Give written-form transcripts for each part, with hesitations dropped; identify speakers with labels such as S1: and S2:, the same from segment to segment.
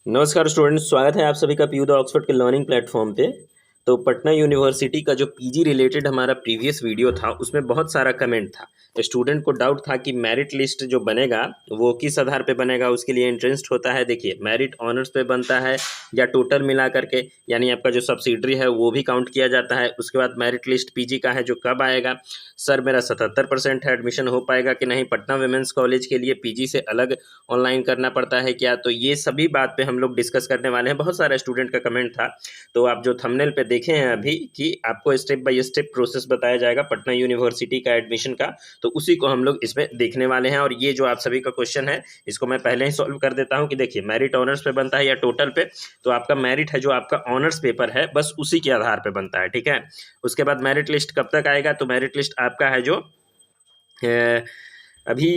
S1: नमस्कार स्टूडेंट्स, स्वागत है आप सभी का पीयू द ऑक्सफोर्ड के लर्निंग प्लेटफॉर्म पे। तो पटना यूनिवर्सिटी का जो पीजी रिलेटेड हमारा प्रीवियस वीडियो था उसमें बहुत सारा कमेंट था। स्टूडेंट को डाउट था कि मेरिट लिस्ट जो बनेगा वो किस आधार पे बनेगा, उसके लिए इंट्रेंस होता है। देखिए, मेरिट ऑनर्स पे बनता है या टोटल मिला करके, यानी आपका जो सब्सिडरी है वो भी काउंट किया जाता है। उसके बाद मेरिट लिस्ट पीजी का है जो कब आएगा, सर मेरा 77% है, एडमिशन हो पाएगा कि नहीं, पटना वुमेंस कॉलेज के लिए पीजी से अलग ऑनलाइन करना पड़ता है क्या, तो ये सभी बात पे हम लोग डिस्कस करने वाले हैं। बहुत सारा स्टूडेंट का कमेंट था, तो आप जो थंबनेल पे देखे हैं अभी कि आपको स्टेप बाय स्टेप प्रोसेस बताया जाएगा पटना यूनिवर्सिटी का एडमिशन का, तो उसी को हम लोग इसमें देखने वाले हैं। और ये जो आप सभी का क्वेश्चन है इसको मैं पहले ही सॉल्व कर देता हूँ कि देखिए, मेरिट ऑनर्स पे बनता है या टोटल पे, तो आपका मेरिट है जो आपका ऑनर्स पेपर है बस उसी के आधार पे बनता है, ठीक है। उसके बाद मेरिट लिस्ट कब तक आएगा, तो मेरिट लिस्ट आपका है जो अभी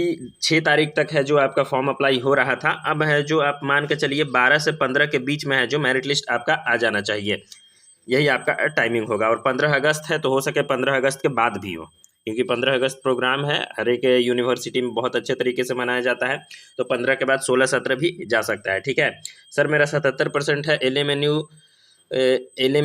S1: 6 तारीख तक है जो आपका फॉर्म अप्लाई हो रहा था। अब है जो आप मान के चलिए 12 से 15 के बीच में है जो मेरिट लिस्ट आपका आ जाना चाहिए, यही आपका टाइमिंग होगा। और 15 अगस्त है तो हो सके 15 अगस्त के बाद भी हो, क्योंकि 15 अगस्त प्रोग्राम है, हर एक यूनिवर्सिटी में बहुत अच्छे तरीके से मनाया जाता है। तो 15 के बाद 16-17 भी जा सकता है, ठीक है। सर मेरा 77% है, एल एम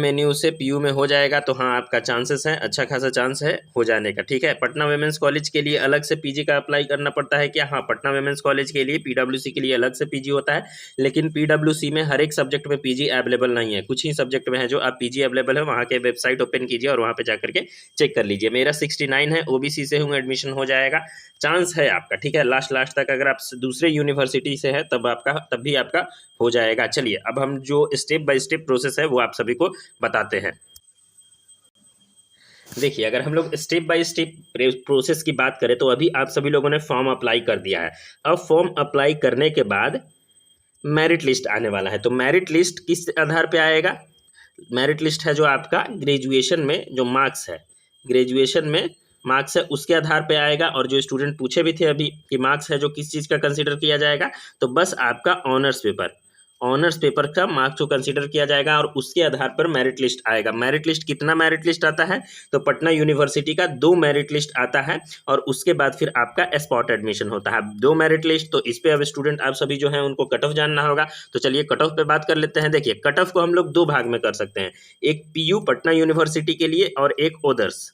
S1: एन यू से पीयू में हो जाएगा, तो हाँ आपका चांसेस है, अच्छा खासा चांस है हो जाने का, ठीक है। पटना वुमेंस कॉलेज के लिए अलग से पीजी का अप्लाई करना पड़ता है क्या, हाँ पटना वुमेंस कॉलेज के लिए पीडब्ल्यूसी के लिए अलग से पीजी होता है, लेकिन पीडब्ल्यूसी में हर एक सब्जेक्ट में पीजी अवेलेबल नहीं है, कुछ ही सब्जेक्ट में है जो आप पीजी अवेलेबल है। वहाँ के वेबसाइट ओपन कीजिए और वहाँ पे जाकर के चेक कर लीजिए। मेरा 69 है, ओबीसी से हूँ, एडमिशन हो जाएगा, चांस है आपका, ठीक है। लास्ट तक अगर आप दूसरे यूनिवर्सिटी से है तब भी आपका हो जाएगा। चलिए अब हम जो स्टेप बाय स्टेप प्रोसेस है वो आप सभी को बताते हैं। देखिए, अगर हम लोग स्टेप बाय स्टेप प्रोसेस की बात करें तो अभी आप सभी लोगों ने फॉर्म अप्लाई कर दिया है। अब फॉर्म अप्लाई करने के बाद मेरिट लिस्ट आने वाला है, तो मेरिट लिस्ट किस आधार पे आएगा, मेरिट लिस्ट है जो आपका ग्रेजुएशन में जो मार्क्स है, ग्रेजुएशन में मार्क्स है उसके आधार पे आएगा। और जो स्टूडेंट पूछे भी थे अभी कि मार्क्स है जो किस चीज़ का कंसीडर किया जाएगा, तो बस आपका ऑनर्स पेपर का मार्क्स को कंसीडर किया जाएगा और उसके आधार पर मेरिट लिस्ट आएगा। मेरिट लिस्ट कितना मेरिट लिस्ट आता है, तो पटना यूनिवर्सिटी का 2 मेरिट लिस्ट आता है और उसके बाद फिर आपका स्पॉट एडमिशन होता है। 2 मेरिट लिस्ट, तो इस पे अब स्टूडेंट आप सभी जो है उनको कट ऑफ जानना होगा, तो चलिए कट ऑफ पे बात कर लेते हैं। देखिए, कट ऑफ को हम लोग 2 भाग में कर सकते हैं, एक पीयू पटना यूनिवर्सिटी के लिए और एक ओदर्स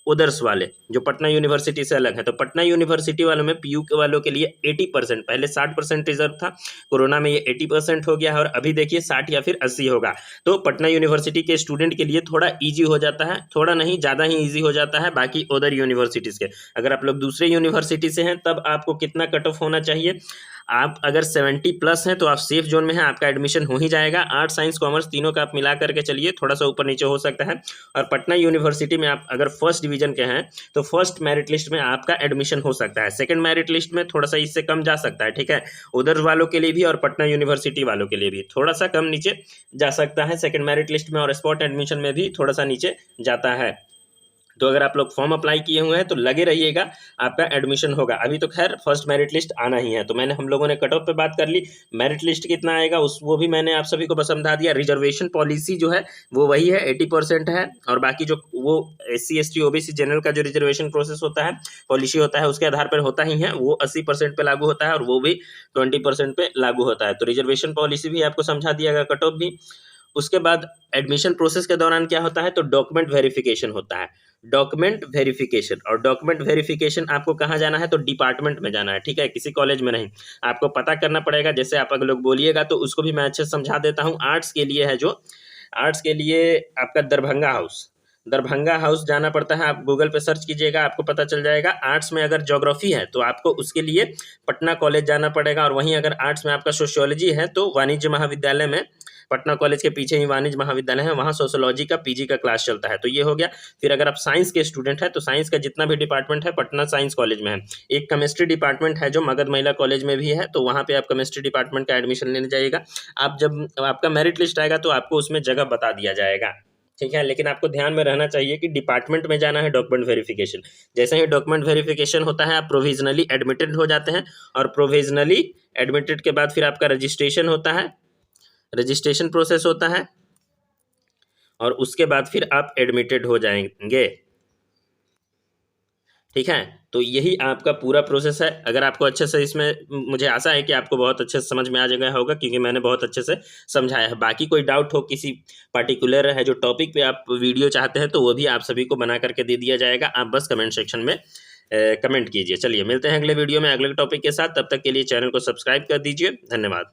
S1: ओदर्स वाले जो पटना यूनिवर्सिटी से अलग है। तो पटना यूनिवर्सिटी वालों में पीयू के वालों के लिए 80%, पहले 60% रिजर्व था, कोरोना में ये 80% हो गया है और अभी देखिए 60 या फिर 80 होगा। तो पटना यूनिवर्सिटी के स्टूडेंट के लिए थोड़ा ईजी हो जाता है, थोड़ा नहीं ज़्यादा ही ईजी हो जाता है बाकी अदर यूनिवर्सिटीज़ के। अगर आप लोग दूसरे यूनिवर्सिटी से हैं तब आपको कितना कट ऑफ होना चाहिए, आप अगर 70+ हैं तो आप सेफ जोन में हैं, आपका एडमिशन हो ही जाएगा। आर्ट साइंस कॉमर्स तीनों का आप मिला करके चलिए, थोड़ा सा ऊपर नीचे हो सकता है। और पटना यूनिवर्सिटी में आप अगर फर्स्ट डिवीजन के हैं तो फर्स्ट मेरिट लिस्ट में आपका एडमिशन हो सकता है, सेकंड मेरिट लिस्ट में थोड़ा सा इससे कम जा सकता है, ठीक है। उधर वालों के लिए भी और पटना यूनिवर्सिटी वालों के लिए भी थोड़ा सा कम नीचे जा सकता है सेकंड मेरिट लिस्ट में, और स्पॉट एडमिशन में भी थोड़ा सा नीचे जाता है। तो अगर आप लोग फॉर्म अप्लाई किए हुए हैं तो लगे रहिएगा, आपका एडमिशन होगा। अभी तो खैर फर्स्ट मेरिट लिस्ट आना ही है, तो मैंने हम लोगों ने कट ऑफ पे बात कर ली, मेरिट लिस्ट कितना आएगा उस वो भी मैंने आप सभी को बस समझा दिया। रिजर्वेशन पॉलिसी जो है वो वही है, 80% है, और बाकी जो वो SC ST OBC जनरल का जो रिजर्वेशन प्रोसेस होता है, पॉलिसी होता है, उसके आधार पर होता ही है, वो 80% पे लागू होता है और वो भी 20% पे लागू होता है। तो रिजर्वेशन पॉलिसी भी आपको समझा दिया गया, कट ऑफ भी। उसके बाद एडमिशन प्रोसेस के दौरान क्या होता है, तो डॉक्यूमेंट वेरिफिकेशन होता है, डॉक्यूमेंट वेरिफिकेशन। और डॉक्यूमेंट वेरिफिकेशन आपको कहाँ जाना है, तो डिपार्टमेंट में जाना है, ठीक है, किसी कॉलेज में नहीं। आपको पता करना पड़ेगा, जैसे आप अगर लोग बोलिएगा तो उसको भी मैं अच्छे से समझा देता हूँ। आर्ट्स के लिए है जो, आर्ट्स के लिए आपका दरभंगा हाउस जाना पड़ता है। आप गूगल पे सर्च कीजिएगा, आपको पता चल जाएगा। आर्ट्स में अगर ज्योग्राफी है तो आपको उसके लिए पटना कॉलेज जाना पड़ेगा, और वहीं अगर आर्ट्स में आपका सोशियोलॉजी है तो वाणिज्य महाविद्यालय में, पटना कॉलेज के पीछे ही वाणिज्य महाविद्यालय है, वहाँ सोशियोलॉजी का पीजी का क्लास चलता है, तो ये हो गया। फिर अगर आप साइंस के स्टूडेंट हैं तो साइंस का जितना भी डिपार्टमेंट है पटना साइंस कॉलेज में है। एक केमिस्ट्री डिपार्टमेंट है जो मगध महिला कॉलेज में भी है, तो वहाँ पे आप केमिस्ट्री डिपार्टमेंट का एडमिशन लेने जाइएगा। आप जब आपका मेरिट लिस्ट आएगा तो आपको उसमें जगह बता दिया जाएगा, ठीक है। लेकिन आपको ध्यान में रहना चाहिए कि डिपार्टमेंट में जाना है डॉक्यूमेंट वेरिफिकेशन। जैसे ही डॉक्यूमेंट वेरिफिकेशन होता है आप प्रोविजनली एडमिटेड हो जाते हैं, और प्रोविजनली एडमिटेड के बाद फिर आपका रजिस्ट्रेशन होता है, रजिस्ट्रेशन प्रोसेस होता है, और उसके बाद फिर आप एडमिटेड हो जाएंगे, ठीक है। तो यही आपका पूरा प्रोसेस है। अगर आपको अच्छे से इसमें, मुझे आशा है कि आपको बहुत अच्छे से समझ में आ गया होगा, क्योंकि मैंने बहुत अच्छे से समझाया है। बाकी कोई डाउट हो किसी पर्टिकुलर है जो टॉपिक पे आप वीडियो चाहते हैं, तो वो भी आप सभी को बना करके दे दिया जाएगा। आप बस कमेंट सेक्शन में कमेंट कीजिए। चलिए मिलते हैं अगले वीडियो में अगले टॉपिक के साथ। तब तक के लिए चैनल को सब्सक्राइब कर दीजिए। धन्यवाद।